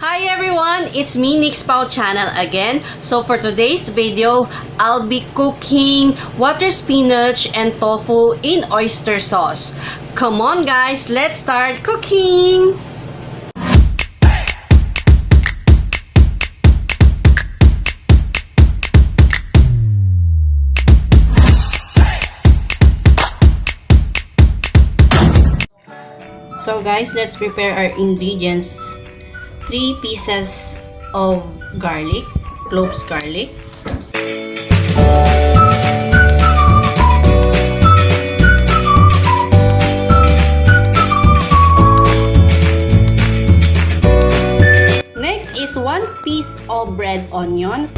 Hi everyone, it's me Nick's Pao channel again. So for today's video, I'll be cooking water spinach and tofu in oyster sauce. Come on guys, let's start cooking! So guys, let's prepare our ingredients. 3 pieces of garlic, cloves garlic. Next is 1 piece of red onion.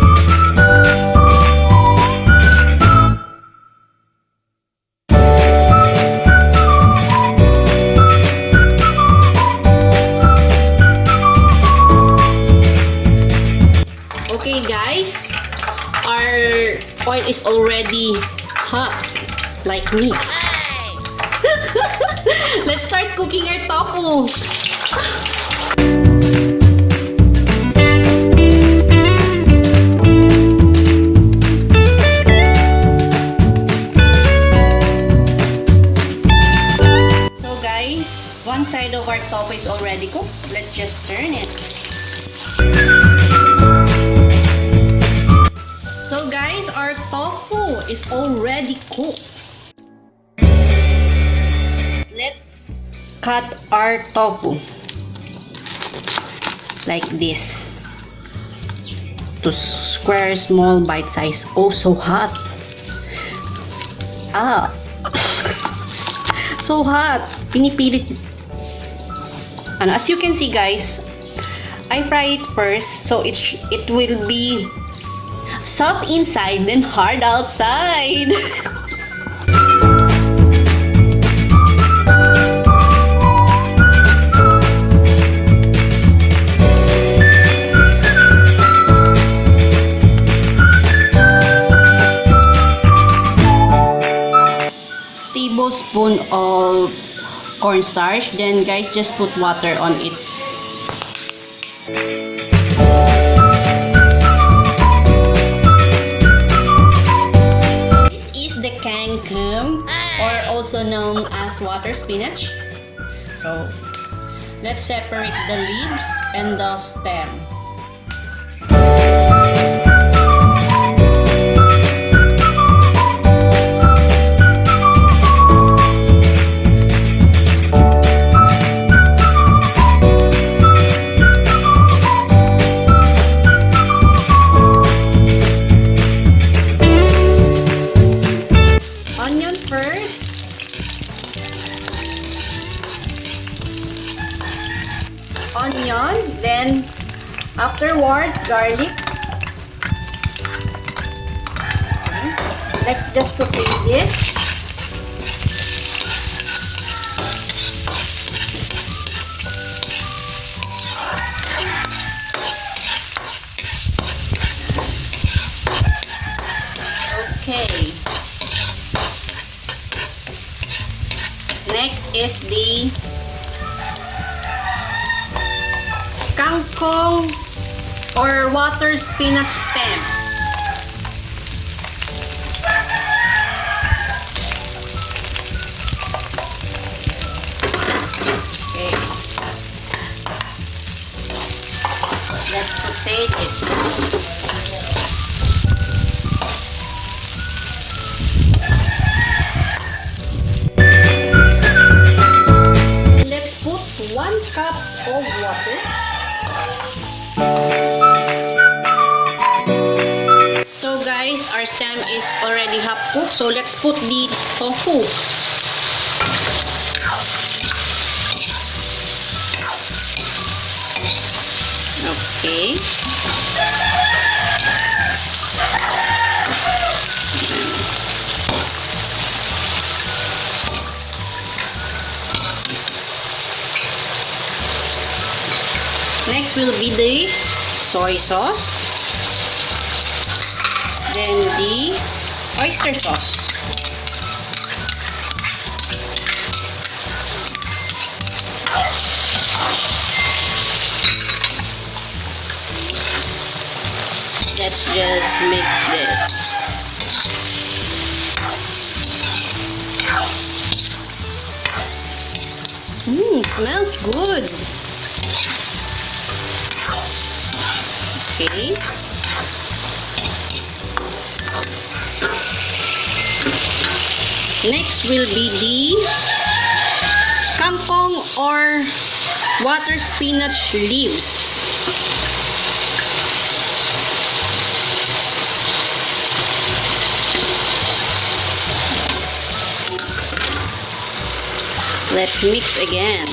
Okay guys, our oil is already hot, like me. Let's start cooking our tofu. So guys, one side of our tofu is already cooked. Let's just turn it. So guys, our tofu is already cooked. Let's cut our tofu like this to square, small, bite size. Oh, so hot! Ah, so hot. Pinipilit. As you can see, guys, I fry it first, so it will be soft inside then hard outside. Tablespoon of cornstarch. Then guys, just put water on it. Kangkong, or also known as water spinach. So let's separate the leaves and the stem. Onion, then afterward garlic. Okay. Let's just saute this. Okay. Next is the kangkong or water spinach stem. Okay. Let's saute it. Let's put 1 cup of water. So guys, our stem is already half cooked. So let's put the tofu. Okay. Next will be the soy sauce. Then the oyster sauce. let's just mix this. Smells good. Okay. Next will be the kangkong or water spinach leaves. Let's mix again.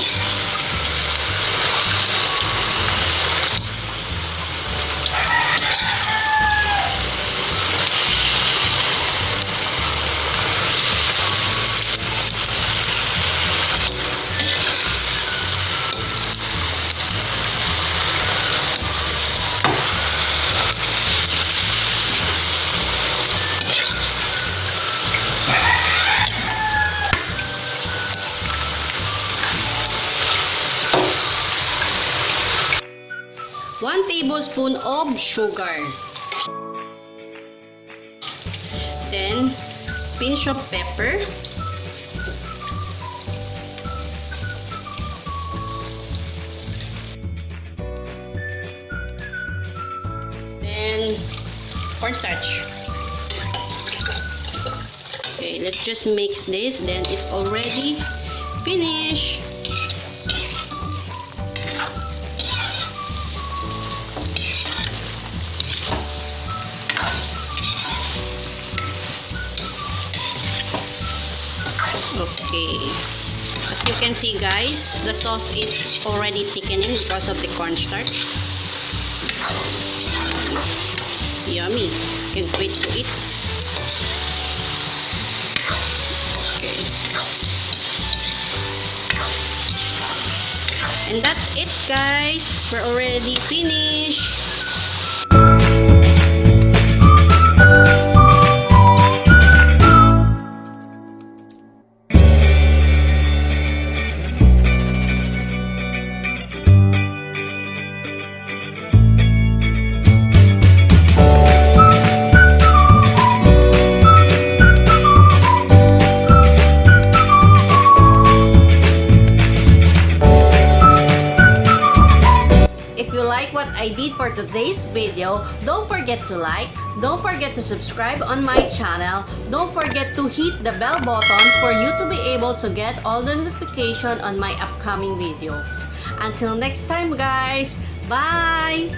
One tablespoon of sugar. Then, pinch of pepper. Then, cornstarch. Okay, let's just mix this. Then, it's already finished. Okay, as you can see guys, the sauce is already thickening because of the cornstarch. Yummy, can't wait to eat. Okay, and that's it guys, we're already finished. What I did for today's video, don't forget to like, don't forget to subscribe on my channel, don't forget to hit the bell button for you to be able to get all the notification on my upcoming videos. Until next time guys, bye!